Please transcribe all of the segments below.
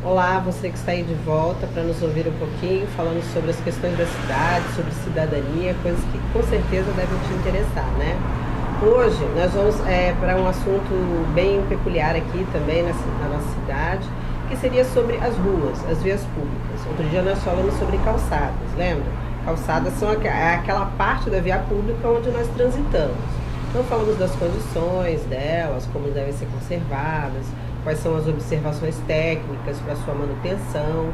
Olá, você que está aí de volta para nos ouvir um pouquinho, falando sobre as questões da cidade, sobre cidadania, coisas que com certeza devem te interessar, né? Hoje nós vamos para um assunto bem peculiar aqui também na nossa cidade, que seria sobre as ruas, as vias públicas. Outro dia nós falamos sobre calçadas, lembra? Calçadas são aquela parte da via pública onde nós transitamos. Então falamos das condições delas, como devem ser conservadas, quais são as observações técnicas para sua manutenção.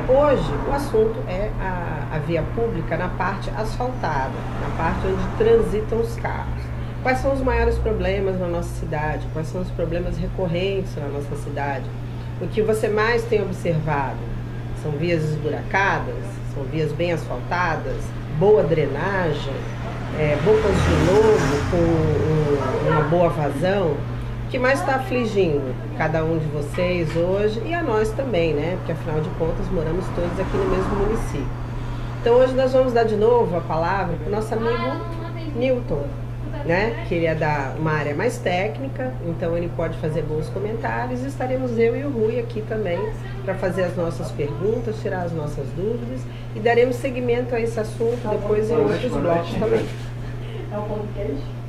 Hoje o assunto é a via pública na parte asfaltada, na parte onde transitam os carros. Quais são os maiores problemas na nossa cidade? Quais são os problemas recorrentes na nossa cidade? O que você mais tem observado? São vias esburacadas? São vias bem asfaltadas? Boa drenagem? Bocas de lobo com uma boa vazão? O que mais está afligindo cada um de vocês hoje e a nós também, né? Porque afinal de contas moramos todos aqui no mesmo município. Então hoje nós vamos dar de novo a palavra para o nosso amigo Newton, né? Que ele é da uma área mais técnica, então ele pode fazer bons comentários. Estaremos eu e o Rui aqui também para fazer as nossas perguntas, tirar as nossas dúvidas e daremos seguimento a esse assunto depois em outros blocos também. É o podcast?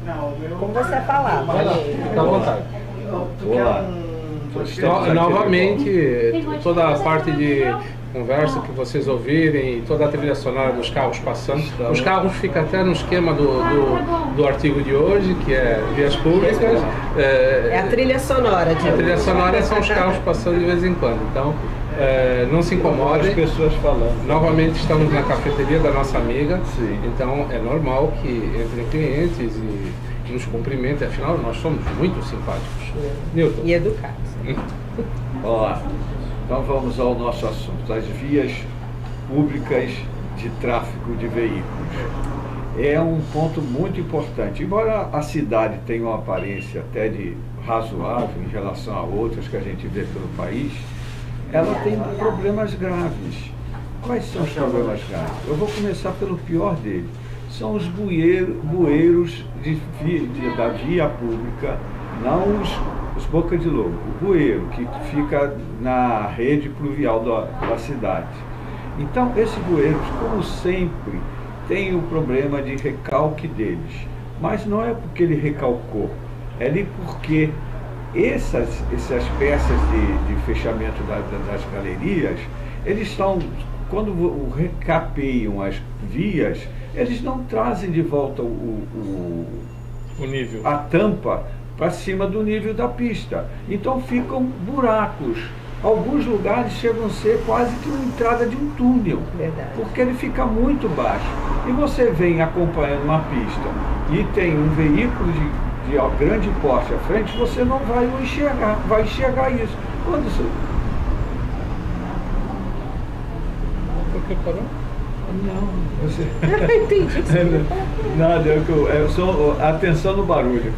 Como você falar? Fica à vontade. Olá. Novamente, toda a parte de conversa que vocês ouvirem, toda a trilha sonora dos carros passando. Os carros ficam até no esquema do artigo de hoje, que é vias públicas. É a trilha sonora. A trilha sonora são os carros passando de vez em quando. Então, não se incomodem. As pessoas falando. Novamente estamos na cafeteria da nossa amiga. Sim. Então é normal que entrem clientes e nos cumprimentem. Afinal, nós somos muito simpáticos. Newton. E educados. Olá. Então vamos ao nosso assunto, as vias públicas de tráfego de veículos. É um ponto muito importante. Embora a cidade tenha uma aparência até de razoável em relação a outras que a gente vê pelo país, ela tem problemas graves. Quais são os problemas graves? Eu vou começar pelo pior deles. São os bueiros da via pública, não os bocas de lobo, o bueiro que fica na rede pluvial da cidade. Então, esses bueiros, como sempre, tem o problema de recalque deles. Mas não é porque ele recalcou, é porque essas peças de fechamento das galerias, eles estão, quando recapeiam as vias, eles não trazem de volta o nível. A tampa para cima do nível da pista. Então ficam buracos. Alguns lugares chegam a ser quase que uma entrada de um túnel. Verdade. Porque ele fica muito baixo. E você vem acompanhando uma pista e tem um veículo de grande porte à frente, você não vai enxergar isso. Quando isso... Por que parou? Não, você... Entendi. Nada, eu sou atenção no barulho.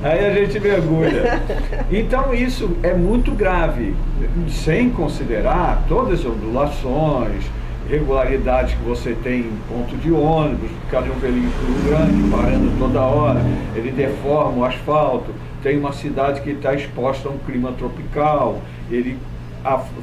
Aí a gente mergulha. Então isso é muito grave, sem considerar todas as ondulações, irregularidades que você tem em ponto de ônibus, por causa de um veículo grande parando toda hora, ele deforma o asfalto. Tem uma cidade que está exposta a um clima tropical, ele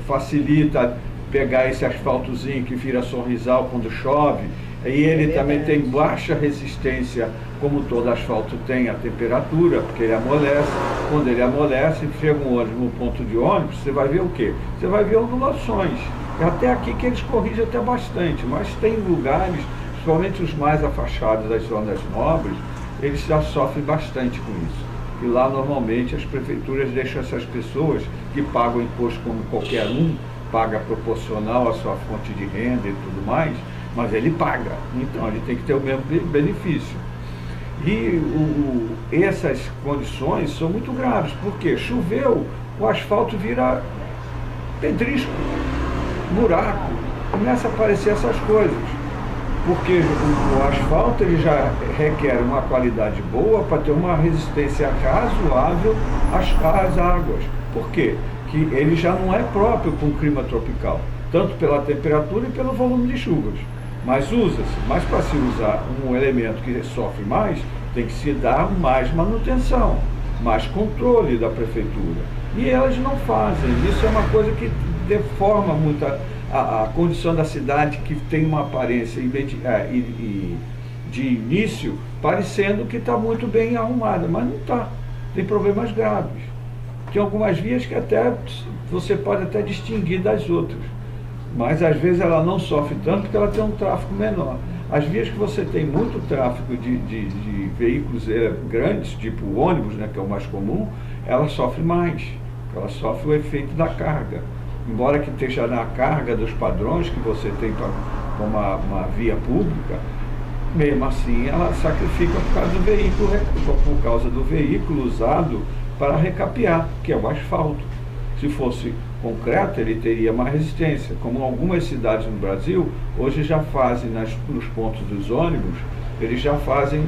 facilita pegar esse asfaltozinho que vira sorrisal quando chove, e ele também tem baixa resistência, como todo asfalto tem, a temperatura, porque ele amolece. Quando ele amolece, chega um ônibus no ponto de ônibus, você vai ver o quê? Você vai ver ondulações. Até aqui que eles corrigem até bastante, mas tem lugares, principalmente os mais afastados das zonas nobres, eles já sofrem bastante com isso. E lá normalmente as prefeituras deixam essas pessoas que pagam imposto como qualquer um, paga proporcional à sua fonte de renda e tudo mais, mas ele paga, então ele tem que ter o mesmo benefício. E essas condições são muito graves, porque choveu, o asfalto vira pedrisco, buraco, começa a aparecer essas coisas, porque o asfalto ele já requer uma qualidade boa para ter uma resistência razoável às águas. Por quê? Que ele já não é próprio para um clima tropical, tanto pela temperatura e pelo volume de chuvas. Mas usa-se, mas para se usar um elemento que sofre mais, tem que se dar mais manutenção. mais controle da prefeitura. E elas não fazem. Isso é uma coisa que deforma muito a condição da cidade, que tem uma aparência de início, parecendo que está muito bem arrumada, mas não está. Tem problemas graves. Tem algumas vias que até você pode até distinguir das outras, mas às vezes ela não sofre tanto porque ela tem um tráfego menor. As vias que você tem muito tráfego de veículos grandes, tipo ônibus, né, que é o mais comum, ela sofre mais. Ela sofre o efeito da carga. Embora que esteja na carga dos padrões que você tem para uma via pública, mesmo assim ela sacrifica por causa do veículo usado para recapear, que é o asfalto. Se fosse concreto, ele teria mais resistência. Como algumas cidades no Brasil, hoje já fazem nos pontos dos ônibus, eles já fazem,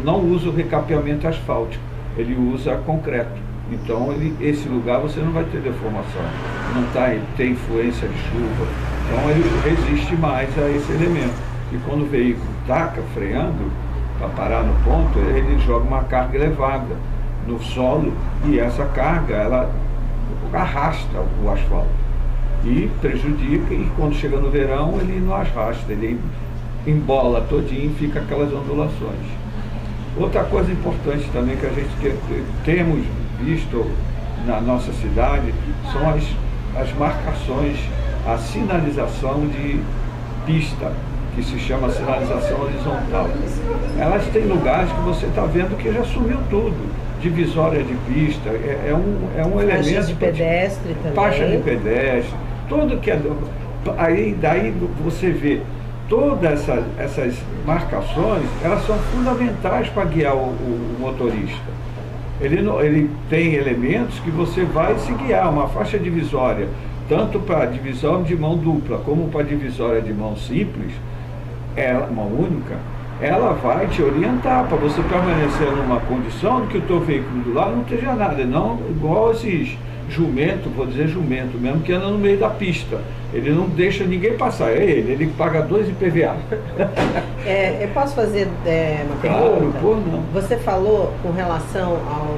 não usa o recapeamento asfáltico, ele usa concreto. Então, esse lugar você não vai ter deformação, não tem influência de chuva, então ele resiste mais a esse elemento. E quando o veículo taca freando, para parar no ponto, ele joga uma carga elevada no solo, e essa carga, ela arrasta o asfalto e prejudica, e quando chega no verão, ele não arrasta, ele embola todinho e fica aquelas ondulações. Outra coisa importante também que a gente temos visto na nossa cidade são as marcações, a sinalização de pista, que se chama sinalização horizontal. Elas têm lugares que você está vendo que já sumiu tudo. Divisória de pista, é um elemento... Faixa de pedestre também. Faixa de pedestre, tudo que é... Daí você vê todas essas marcações, elas são fundamentais para guiar o motorista. Ele tem elementos que você vai se guiar, uma faixa divisória, tanto para divisão de mão dupla como para divisória de mão simples, mão única, ela vai te orientar para você permanecer numa condição que o teu veículo do lado não esteja nada, não igual esses jumento, vou dizer jumento mesmo, que anda no meio da pista. Ele não deixa ninguém passar, ele paga 2 IPVA. Eu posso fazer uma pergunta? Claro, não. Você falou com relação ao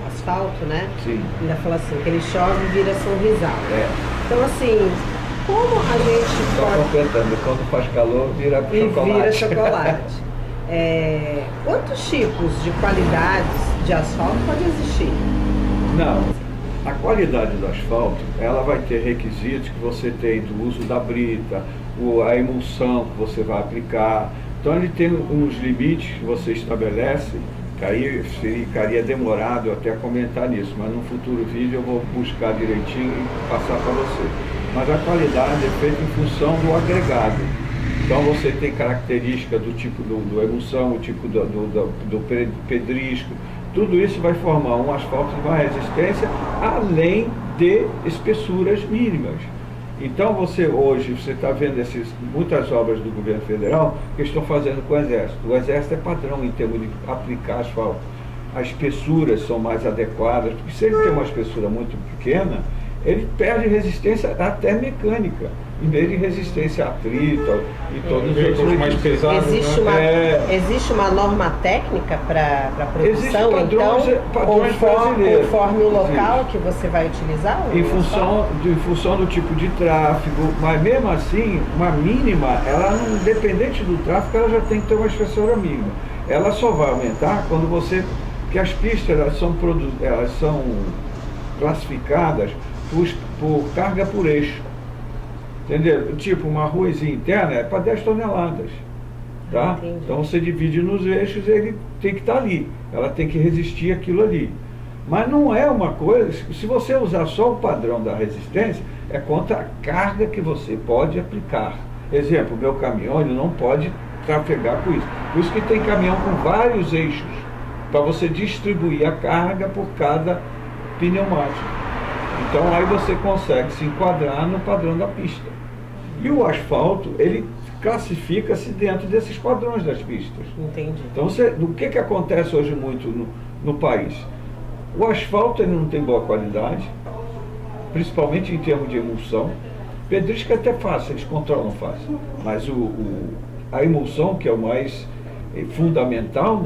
asfalto, né? Sim. Ainda falou assim, que ele chove e vira sorrisal. Então assim, como a gente Só completando, quando faz calor vira chocolate. Vira chocolate. Quantos tipos de qualidades de asfalto podem existir? Não, a qualidade do asfalto, ela vai ter requisitos que você tem do uso da brita, a emulsão que você vai aplicar. Então ele tem uns limites que você estabelece, que aí ficaria demorado até comentar nisso, mas no futuro vídeo eu vou buscar direitinho e passar para você. Mas a qualidade é feita em função do agregado. Então você tem característica do tipo do emulsão, o tipo do pedrisco. Tudo isso vai formar um asfalto de uma resistência, além de espessuras mínimas. Então hoje você está vendo muitas obras do governo federal que estão fazendo com o Exército. O Exército é padrão em termos de aplicar asfalto. As espessuras são mais adequadas, porque se ele tem uma espessura muito pequena, ele perde resistência até mecânica, em vez de resistência a atrito e todos os outros mais pesados. Existe uma norma técnica para produção, padrões brasileiros, conforme o local que você vai utilizar? Em função do tipo de tráfego, mas mesmo assim, uma mínima, ela não, independente do tráfego, ela já tem que ter uma espessura mínima. Ela só vai aumentar quando porque as pistas elas são classificadas por carga por eixo. Entendeu? Tipo, uma ruazinha interna é para 10 toneladas. Tá? Então você divide nos eixos, ele tem que estar ali. Ela tem que resistir aquilo ali. Mas não é uma coisa, se você usar só o padrão da resistência, é quanto a carga que você pode aplicar. Exemplo, o meu caminhão ele não pode trafegar com isso. Por isso que tem caminhão com vários eixos, para você distribuir a carga por cada pneumático. Então aí você consegue se enquadrar no padrão da pista. E o asfalto, ele classifica-se dentro desses padrões das pistas. Entendi. Então o que acontece hoje muito no país? O asfalto ele não tem boa qualidade, principalmente em termos de emulsão. Pedrisco é até fácil, eles controlam fácil. Mas a emulsão, que é o mais fundamental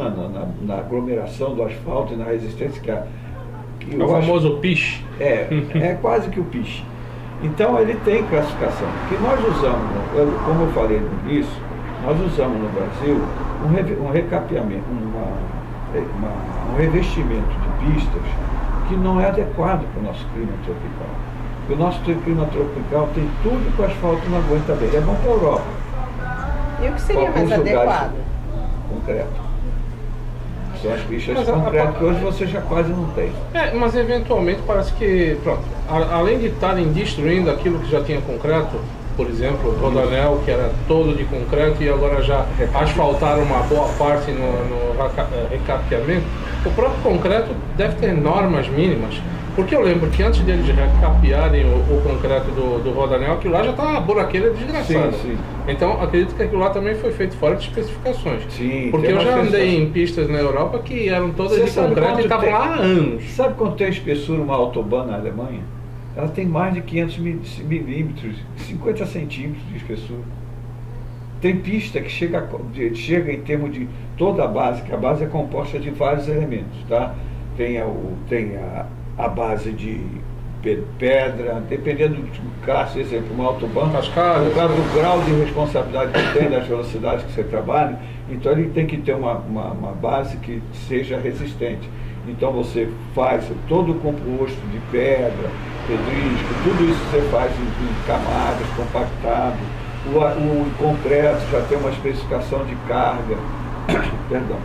na aglomeração do asfalto e na resistência que é o famoso piche. É quase que o piche. Então ele tem classificação. Que nós usamos, como eu falei no início, nós usamos no Brasil um recapeamento, um revestimento de pistas que não é adequado para o nosso clima tropical. Porque o nosso clima tropical tem tudo que o asfalto não aguenta bem. É bom para a Europa. E o que seria mais adequado? Concreto. São as pistas de concreto que hoje você já quase não tem. Mas eventualmente parece que, pronto, além de estarem destruindo aquilo que já tinha concreto, por exemplo, o Rodoanel, que era todo de concreto e agora já asfaltaram uma boa parte no recapeamento, o próprio concreto deve ter normas mínimas. Porque eu lembro que antes deles recapearem o concreto do Rodoanel, aquilo lá já estava uma buraqueira desgraçada. Sim. Então acredito que aquilo lá também foi feito fora de especificações. Sim, porque eu já andei em pistas na Europa que eram todas de concreto e estavam lá há anos. Sabe quanto tem a espessura uma autobahn na Alemanha? Ela tem mais de 500 milímetros, 50 centímetros de espessura. Tem pista que chega em termos de toda a base, que a base é composta de vários elementos, tá? Tem a base de pedra, dependendo do caso, exemplo, uma autobahn, por causa do grau de responsabilidade que tem, das velocidades que você trabalha, então ele tem que ter uma base que seja resistente. Então você faz todo o composto de pedra, pedrístico, tudo isso você faz em camadas, compactado. O concreto já tem uma especificação de carga, perdão.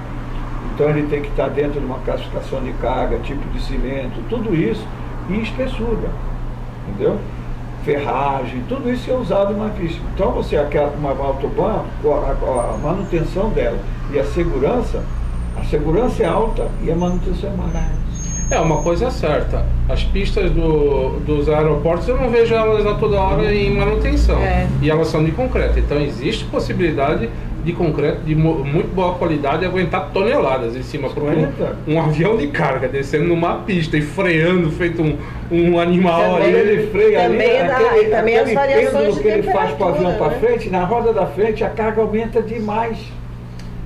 Então ele tem que estar dentro de uma classificação de carga, tipo de cimento, tudo isso, e espessura, entendeu? Ferragem, tudo isso é usado na pista. Então você, uma autobahn, a manutenção dela e a segurança é alta e a manutenção é mais. Uma coisa é certa, as pistas dos aeroportos eu não vejo elas a toda hora em manutenção, e elas são de concreto, então existe possibilidade de concreto de muito boa qualidade e aguentar toneladas em cima, porque um avião de carga descendo numa pista e freando, feito um animal ali. Ele freia ali, também as variações que ele faz para o avião para frente, na roda da frente a carga aumenta demais,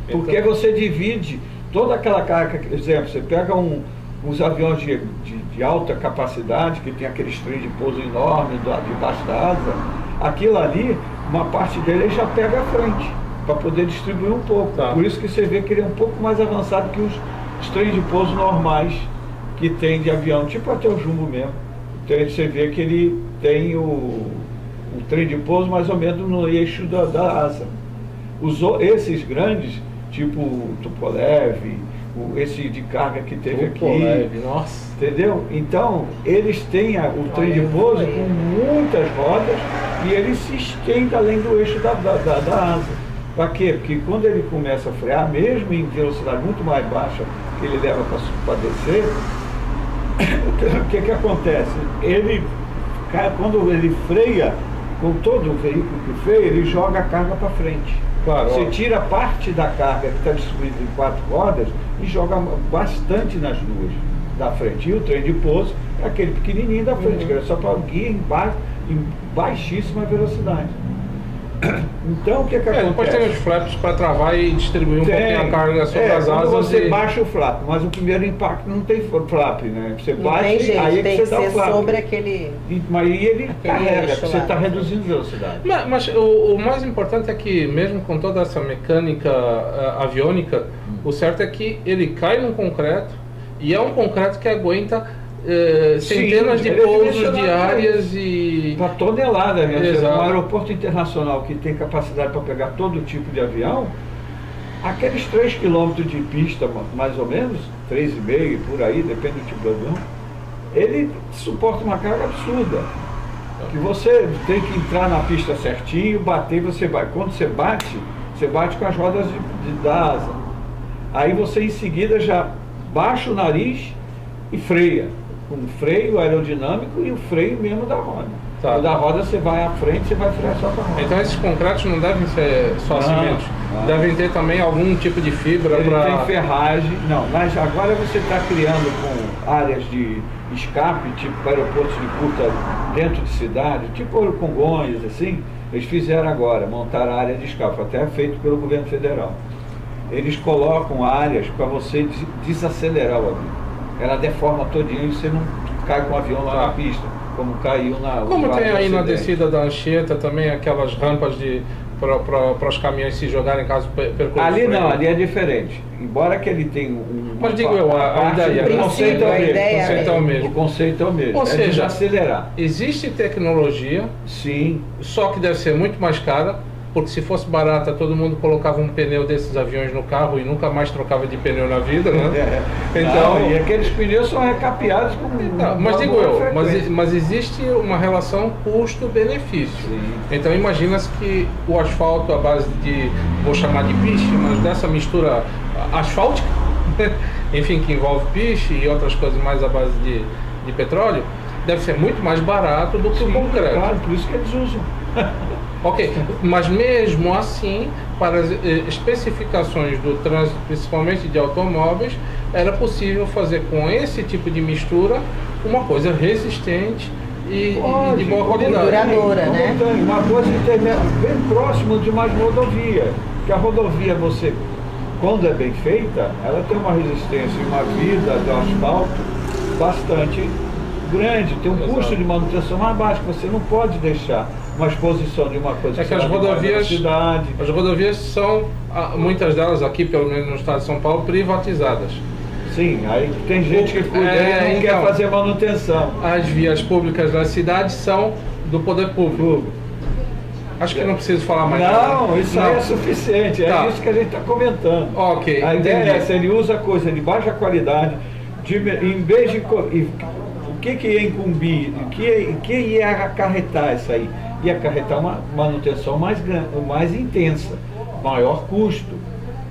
porque você divide toda aquela carga, por exemplo, você pega uns aviões de alta capacidade, que tem aqueles trem de pouso enorme debaixo da asa, aquilo ali, uma parte dele já pega a frente, para poder distribuir um pouco. Por isso que você vê que ele é um pouco mais avançado que os trens de pouso normais que tem de avião, tipo até o Jumbo mesmo. Então você vê que ele tem o trem de pouso mais ou menos no eixo da asa. Esses grandes, tipo o Tupolev, esse de carga que teve aqui, nossa. Entendeu? Então eles têm o trem de pouso com muitas rodas e ele se estende além do eixo da asa. Para quê? Porque quando ele começa a frear, mesmo em velocidade muito mais baixa que ele leva para descer, o que acontece? Quando ele freia, com todo o veículo que freia, ele joga a carga para frente. Claro, você tira parte da carga que está distribuída em 4 rodas e joga bastante nas duas da frente. E o trem de pouso é aquele pequenininho da frente, que é só para o guia em baixíssima velocidade. Então o que acontece? Depois tem os flaps para travar e distribuir um pouquinho a carga sobre as asas. Você baixa o flap, mas o primeiro impacto não tem flap, né? Você baixa e aí tem que você dá o flap. Sobre aquele. Mas aí ele carrega, você está reduzindo a velocidade. Mas o mais importante é que, mesmo com toda essa mecânica aviônica, o certo é que ele cai no concreto e é um concreto que aguenta centenas de pousos diárias e... Para tonelada, né? Um aeroporto internacional que tem capacidade para pegar todo tipo de avião, aqueles 3 km de pista, mais ou menos, 3,5 por aí, depende do tipo do avião, ele suporta uma carga absurda. Que você tem que entrar na pista certinho, bater, você vai. Quando você bate com as rodas da asa. Aí você em seguida já baixa o nariz e freia. Com o freio aerodinâmico e o freio mesmo da roda. O da roda você vai à frente, você vai frear só com a roda. Então esses concretos não devem ser só cimentos, devem ter também algum tipo de fibra para... Tem ferragem, não, mas agora você está criando com áreas de escape, tipo aeroportos de curta dentro de cidade, tipo Ouro Congonhas, assim, eles fizeram agora, montaram a área de escape, até feito pelo governo federal. eles colocam áreas para você desacelerar o avião. Ela deforma todinho e você não cai com o avião lá na pista, como caiu na... Como tem aí na descida da Anchieta também aquelas rampas para os caminhões se jogarem caso percorram. Ali não, ali é diferente. Embora que ele tenha mas digo eu, a ideia, o conceito é o mesmo. O conceito é o mesmo. Ou seja, desacelerar. Existe tecnologia, sim, só que deve ser muito mais cara, porque se fosse barata, todo mundo colocava um pneu desses aviões no carro e nunca mais trocava de pneu na vida, né? Então, não, e aqueles pneus são recapeados com... mas digo eu, mas existe uma relação custo-benefício. Então imagina-se que o asfalto à base de, vou chamar de piche, mas dessa mistura asfáltica, enfim, que envolve piche e outras coisas mais à base de petróleo, deve ser muito mais barato do que o concreto. Claro, por isso que eles usam. Ok, mas mesmo assim, para as especificações do trânsito, principalmente de automóveis, era possível fazer com esse tipo de mistura uma coisa resistente e de boa qualidade. Duradoura, né? Uma coisa intermédia, bem próximo de uma rodovia. Que a rodovia, você, quando é bem feita, ela tem uma resistência e uma vida do asfalto bastante grande, tem um custo de manutenção mais baixo, que você não pode deixar uma exposição de uma coisa. É que as rodovias são, muitas delas aqui, pelo menos no estado de São Paulo, privatizadas. Sim, aí tem gente que cuida e não quer fazer manutenção. As vias públicas das cidades são do poder público. Acho que não preciso falar mais nada. Não, isso aí é suficiente, é isso que a gente está comentando. Ok, a ideia é essa, ele usa coisa de baixa qualidade, em vez de... O que ia incumbir, o que ia acarretar isso aí? Ia acarretar uma manutenção mais intensa, maior custo,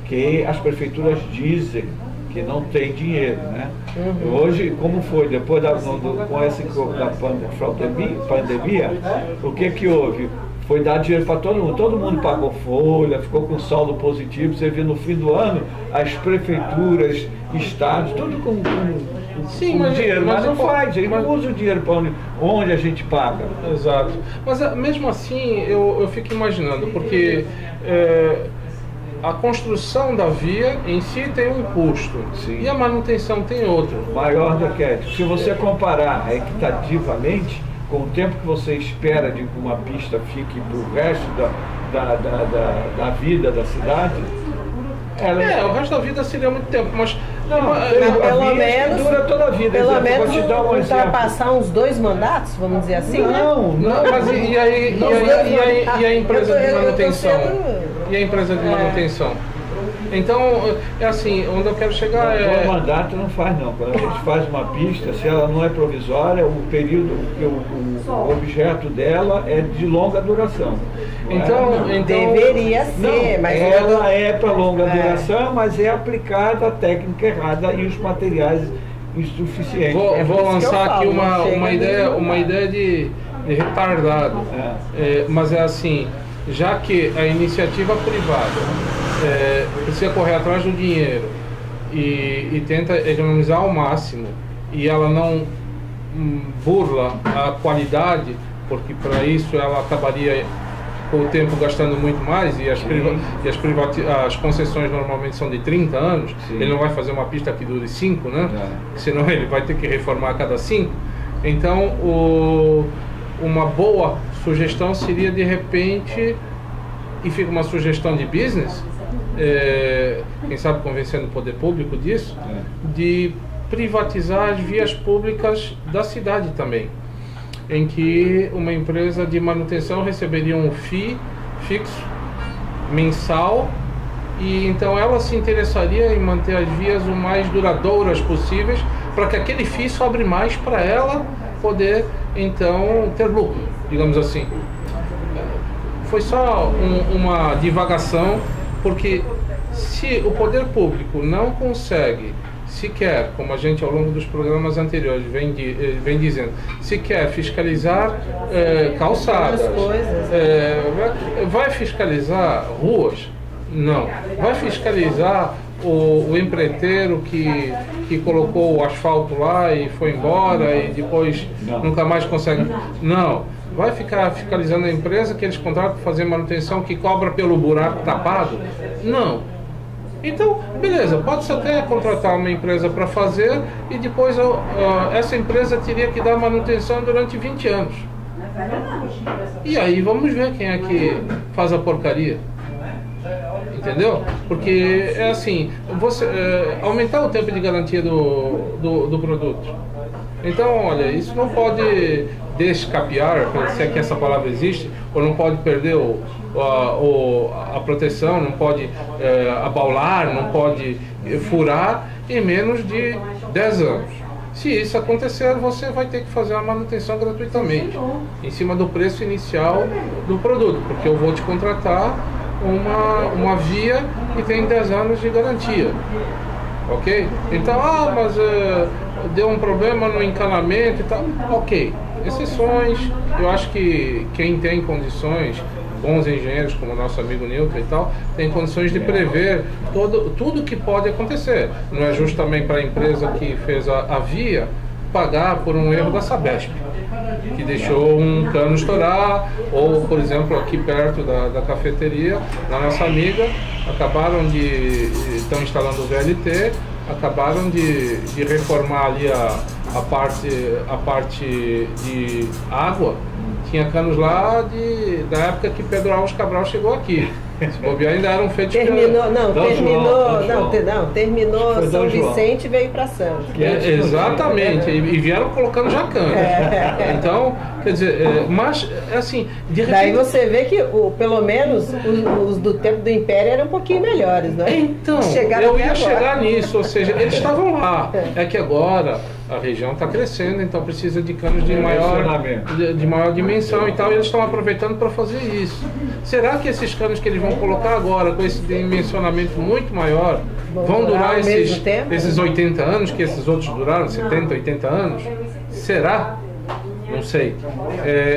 que as prefeituras dizem que não tem dinheiro, né? Hoje, como foi, depois da pandemia, o que houve? Foi dar dinheiro para todo mundo pagou folha, ficou com saldo positivo. Você vê no fim do ano, as prefeituras, estados, tudo com dinheiro, mas não faz, ele não usa o dinheiro para onde a gente paga. Exato. Mas mesmo assim, eu fico imaginando, porque a construção da via em si tem um custo, e a manutenção tem outro. Maior do que se você comparar equitativamente, com o tempo que você espera de que uma pista fique para o resto da vida da cidade, o resto da vida seria muito tempo, mas pelo menos dura toda a vida. Pelo menos ultrapassar uns 2 mandatos, vamos dizer assim, não, mas e a empresa de manutenção? E a empresa de manutenção? Então, é assim, onde eu quero chegar O mandato não faz não. Quando a gente faz uma pista, se ela não é provisória, o período, o objeto dela é de longa duração. Então deveria ser, mas ela é para longa duração, mas é aplicada a técnica errada e os materiais insuficientes. Vou lançar aqui uma ideia de retardado, mas é assim, já que a iniciativa privada precisa correr atrás do dinheiro e tenta economizar ao máximo, e ela não burla a qualidade, porque para isso ela acabaria com o tempo gastando muito mais, e as concessões normalmente são de 30 anos. Ele não vai fazer uma pista que dure 5, né? Senão ele vai ter que reformar a cada 5. Então uma boa sugestão seria, de repente, e fica uma sugestão de business, quem sabe convencendo o poder público disso, de privatizar as vias públicas da cidade também, em que uma empresa de manutenção receberia um FII fixo, mensal, e então ela se interessaria em manter as vias o mais duradouras possíveis, para que aquele FII sobre mais para ela poder então ter lucro, digamos assim. Foi só uma divagação, porque se o poder público não consegue sequer, como a gente ao longo dos programas anteriores vem dizendo, sequer fiscalizar calçadas, vai fiscalizar ruas? Não. Vai fiscalizar o empreiteiro que colocou o asfalto lá e foi embora e depois nunca mais consegue? Não. Vai ficar fiscalizando a empresa que eles contratam para fazer manutenção, que cobra pelo buraco tapado? Não. Então, beleza, pode-se até contratar uma empresa para fazer e depois essa empresa teria que dar manutenção durante 20 anos. E aí vamos ver quem é que faz a porcaria. Entendeu? Porque é assim, você aumentar o tempo de garantia do produto. Então, olha, isso não pode descapear, se é que essa palavra existe, ou não pode perder a proteção, não pode abaular, não pode furar em menos de 10 anos. Se isso acontecer, você vai ter que fazer a manutenção gratuitamente, em cima do preço inicial do produto, porque eu vou te contratar uma via que tem 10 anos de garantia. Ok? Então, mas deu um problema no encanamento e tal. Ok, exceções. Eu acho que quem tem condições, bons engenheiros como o nosso amigo Nilton e tal, tem condições de prever tudo que pode acontecer. Não é justo também para a empresa que fez a via pagar por um erro da Sabesp, que deixou um cano estourar, ou, por exemplo, aqui perto da cafeteria, da nossa amiga, estão instalando o VLT, acabaram de reformar ali a parte de água. Tinha canos lá da época que Pedro Alves Cabral chegou aqui. Se bobear, ainda era um feito terminou São Vicente e veio para Santos. Exatamente, e vieram colocando já cano. Então, quer dizer, mas assim, de repente... Daí você vê que pelo menos os do tempo do Império eram um pouquinho melhores, não é? Então, eu ia chegar nisso, ou seja, eles estavam lá. É que agora a região está crescendo, então precisa de canos de maior dimensão e tal, e eles estão aproveitando para fazer isso. Será que esses canos que eles vão colocar agora, com esse dimensionamento muito maior, vão durar esses 80 anos que esses outros duraram, 70, 80 anos? Será? Não sei.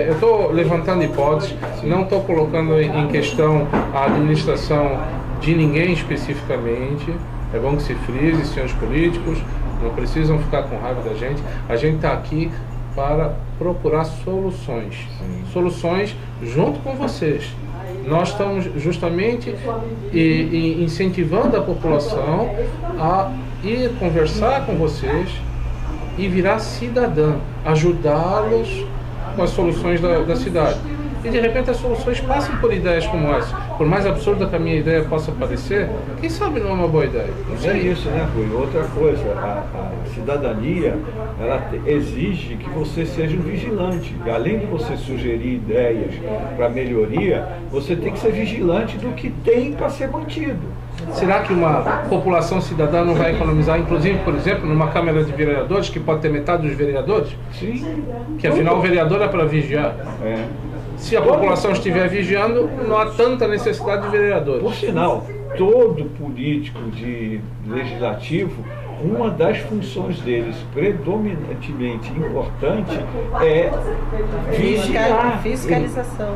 Eu estou levantando hipóteses, não estou colocando em questão a administração de ninguém especificamente. É bom que se frise, senhores políticos, não precisam ficar com raiva da gente. A gente está aqui para procurar soluções. Soluções junto com vocês. Nós estamos justamente incentivando a população a ir conversar com vocês e virar cidadã, ajudá-los com as soluções da cidade. E de repente as soluções passam por ideias como essa. Por mais absurda que a minha ideia possa parecer, quem sabe não é uma boa ideia. Não sei. É isso, né, Rui? Outra coisa, a cidadania, ela exige que você seja um vigilante. E além de você sugerir ideias para melhoria, você tem que ser vigilante do que tem para ser mantido. Será que uma população cidadã não vai economizar, inclusive, por exemplo, numa Câmara de Vereadores, que pode ter metade dos vereadores? Sim. Que afinal o vereador é para vigiar. Se a população estiver vigiando, não há tanta necessidade de vereadores. Por sinal, todo político de legislativo, uma das funções deles predominantemente importante é vigiar. Fiscalização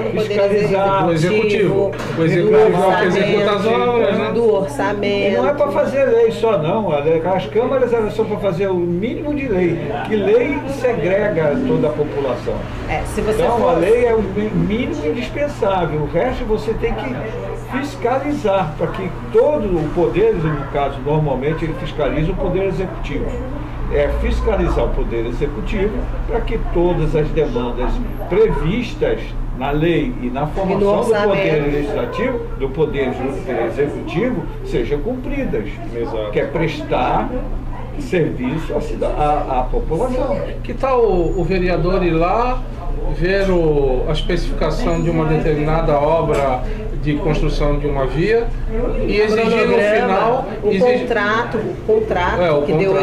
do poder executivo. O executivo é o que executa as obras, né? Do orçamento. E não é para fazer lei só, não. As câmaras elas são para fazer o mínimo de lei. Que lei segrega toda a população. Então a lei é o mínimo indispensável. O resto você tem que fiscalizar, para que todo o poder, no caso, normalmente ele fiscaliza o poder executivo. É fiscalizar o poder executivo para que todas as demandas previstas na lei e na formação do poder legislativo, do poder executivo, sejam cumpridas. Exato. Que é prestar serviço à população. Que tal o vereador ir lá, ver a especificação de uma determinada obra de construção de uma via e exigir no final o contrato que deu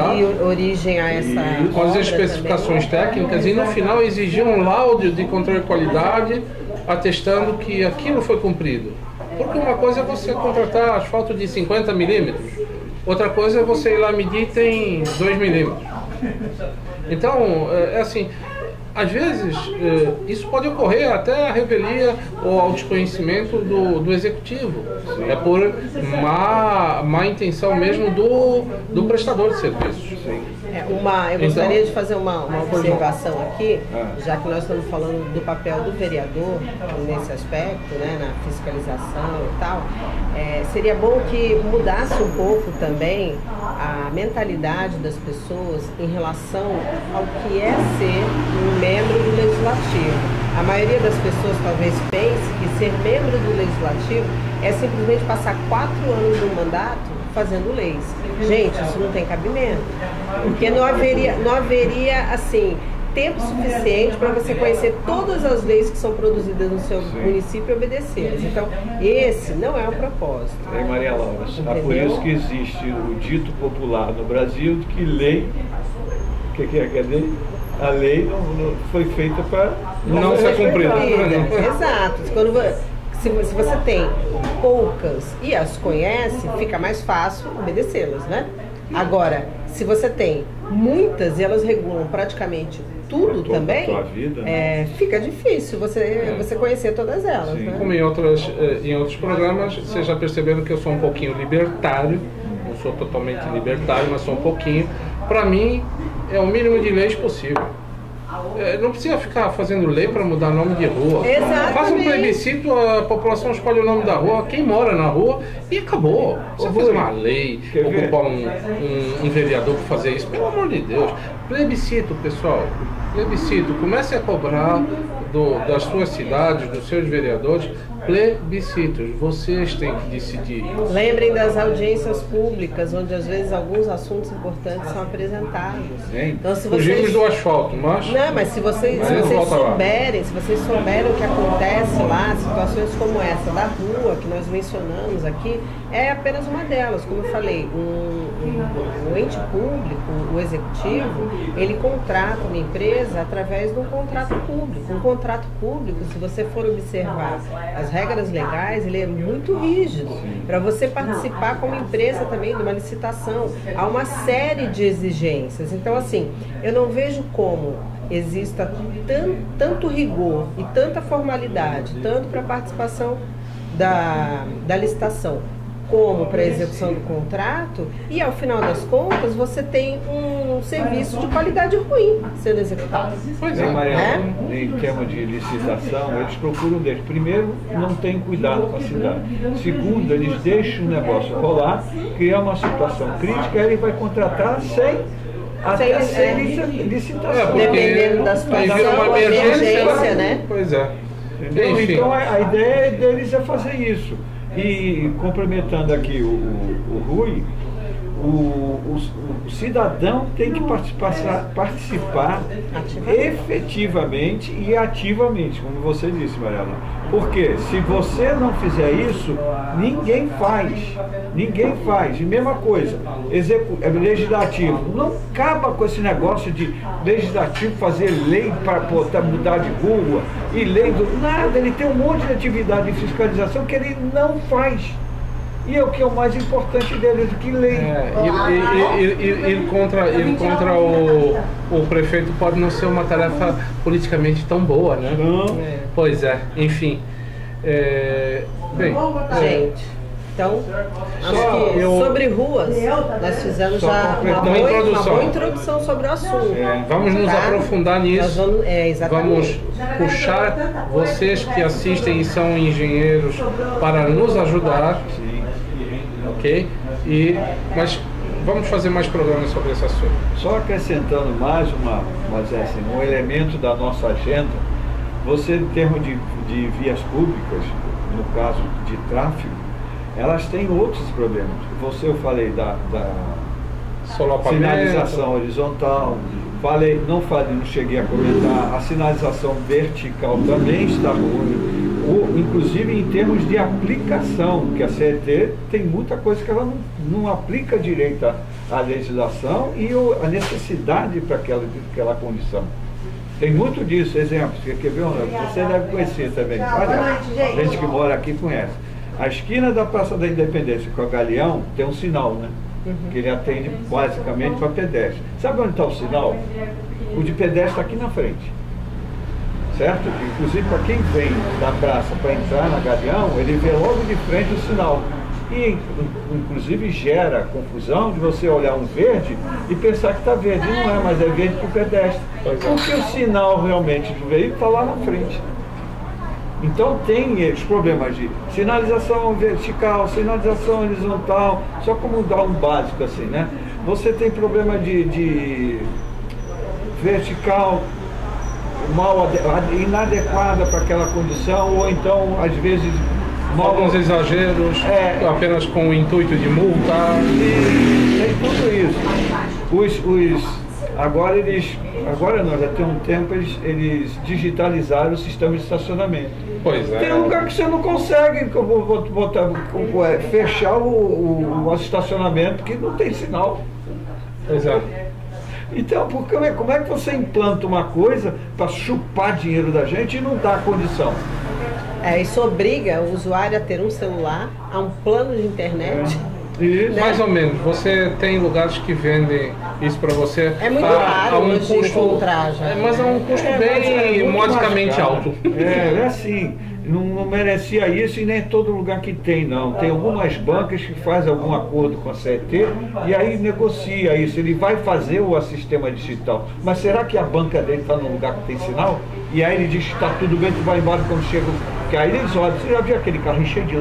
origem a essa com as especificações técnicas e no final exigir um laudo de controle de qualidade atestando que aquilo foi cumprido. Porque uma coisa é você contratar asfalto de 50 milímetros, outra coisa é você ir lá medir e tem 2 milímetros. Então, é assim, às vezes, isso pode ocorrer até a revelia ou ao desconhecimento do executivo. É por má intenção mesmo do prestador de serviços. Eu gostaria de fazer uma observação aqui, já que nós estamos falando do papel do vereador nesse aspecto, né, na fiscalização e tal. Seria bom que mudasse um pouco também a mentalidade das pessoas em relação ao que é ser um membro do Legislativo. A maioria das pessoas talvez pense que ser membro do Legislativo é simplesmente passar 4 anos no mandato fazendo leis. Gente, isso não tem cabimento, porque não haveria assim, tempo suficiente para você conhecer todas as leis que são produzidas no seu município e obedecê-las. Então, esse não é o propósito. Maria Laura, é por isso que existe o dito popular no Brasil de que lei, o que é lei? A lei não foi feita para não ser cumprida. Exato. Se você tem poucas e as conhece, fica mais fácil obedecê-las, né? Agora, se você tem muitas e elas regulam praticamente tudo também, vida, fica difícil você conhecer todas elas, né? Como em outros programas, vocês já perceberam que eu sou um pouquinho libertário, não sou totalmente libertário, mas sou um pouquinho. Para mim, é o mínimo de leis possível. Não precisa ficar fazendo lei para mudar nome de rua. Exatamente. Faz um plebiscito, a população escolhe o nome da rua, quem mora na rua, e acabou. Você faz uma lei, ocupar um vereador para fazer isso, pelo amor de Deus. Plebiscito, pessoal. Plebiscito. Comece a cobrar das suas cidades, dos seus vereadores, plebiscitos. Vocês têm que decidir. Lembrem das audiências públicas, onde às vezes alguns assuntos importantes são apresentados. Então, se fugimos do asfalto, mas... Não, mas se vocês souberem o que acontece lá, situações como essa da rua que nós mencionamos aqui, é apenas uma delas. Como eu falei, o ente público, o executivo, ele contrata uma empresa através de um contrato público. Um contrato público, se você for observar as regras legais, ele é muito rígido. Para você participar como empresa também de uma licitação, há uma série de exigências. Então, assim, eu não vejo como exista tanto rigor e tanta formalidade, tanto para a participação da licitação, como para a execução do contrato, e ao final das contas você tem um serviço de qualidade ruim sendo executado. Pois é, Maria, em termos de licitação, eles procuram primeiro, não tem cuidado com a cidade. Segundo, eles deixam o negócio rolar, criar uma situação crítica, ele vai contratar sem licitação. Dependendo da situação, uma emergência, né? Pois é. Então a ideia deles é fazer isso. E complementando aqui o Rui, o cidadão tem que participar efetivamente e ativamente, como você disse, Mariana. Porque se você não fizer isso, ninguém faz. Ninguém faz. E mesma coisa, legislativo. Não acaba com esse negócio de legislativo fazer lei para mudar de rua e lei do nada. Ele tem um monte de atividade de fiscalização que ele não faz. E é o que é o mais importante dele, do que lei. Ir contra o prefeito pode não ser uma tarefa politicamente tão boa, né? Não. Pois é, enfim. Gente, então, acho que sobre ruas, nós fizemos já uma boa introdução sobre o assunto. Vamos nos aprofundar nisso. Vamos puxar vocês que assistem e são engenheiros para nos ajudar. Ok? Mas vamos fazer mais programas sobre esse assunto. Só acrescentando mais um elemento da nossa agenda, você em termos de vias públicas, no caso de tráfego, elas têm outros problemas. Eu falei da sinalização horizontal, não cheguei a comentar, a sinalização vertical também está ruim. Inclusive em termos de aplicação, que a CET tem muita coisa que ela não aplica direito à legislação e a necessidade para aquela condição. Tem muito disso, exemplos, quer ver? Você deve conhecer também. Olha, gente que mora aqui conhece. A esquina da Praça da Independência com a Galeão tem um sinal, né? Que ele atende basicamente para pedestre. Sabe onde está o sinal? O de pedestre está aqui na frente. certo? Inclusive para quem vem da praça para entrar na Galeão, ele vê logo de frente o sinal. E inclusive gera confusão de você olhar um verde e pensar que está verde. E não é, mas é verde para o pedestre. Porque o sinal realmente do veículo está lá na frente. Então tem os problemas de sinalização vertical, sinalização horizontal, só como dar um básico assim, né? Você tem problema de vertical, inadequada para aquela condição, ou então, às vezes, alguns exageros, apenas com o intuito de multar. E tem tudo isso. Agora não, já tem um tempo, eles digitalizaram o sistema de estacionamento. Pois é. Tem lugar que você não consegue fechar o estacionamento que não tem sinal. Exato. Então, como é que você implanta uma coisa para chupar dinheiro da gente e não dá condição? Isso obriga o usuário a ter um celular, a um plano de internet. Isso. Né? Mais ou menos. Você tem lugares que vendem isso para você. É muito raro a um hoje custo, encontrar já. mas é um custo bem modicamente alto. É assim. Não merecia isso e nem todo lugar que tem, não. Tem algumas bancas que fazem algum acordo com a CET e aí negocia isso. Ele vai fazer o sistema digital. Mas será que a banca dele está num lugar que tem sinal? E aí ele diz que está tudo bem, tu vai embora quando chega. Porque aí eles olham, você já viu aquele carrinho cheio de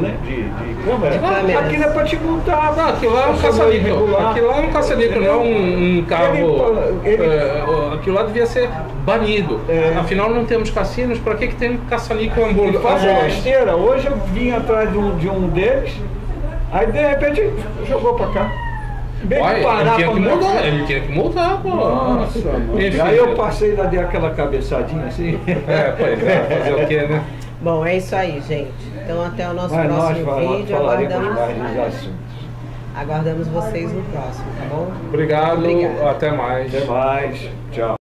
câmera? Aquilo é para te multar. Não, aquilo lá é um caça-níquel. Aquilo lá é um caça-níquel, não é um carro. Aquilo lá devia ser banido. Afinal, não temos cassinos, para que tem um caça-níquel ambulante? Faz besteira. Hoje eu vim atrás de um deles, aí de repente jogou para cá. Ele tinha que mudar, pô. Nossa, mano. Enfim, aí eu passei e dei aquela cabeçadinha assim. Pois é, fazer o quê, né? Bom, é isso aí, gente. Então até o nosso próximo vídeo. Aguardamos vocês no próximo, tá bom? Obrigado. Até mais. Até mais. Tchau.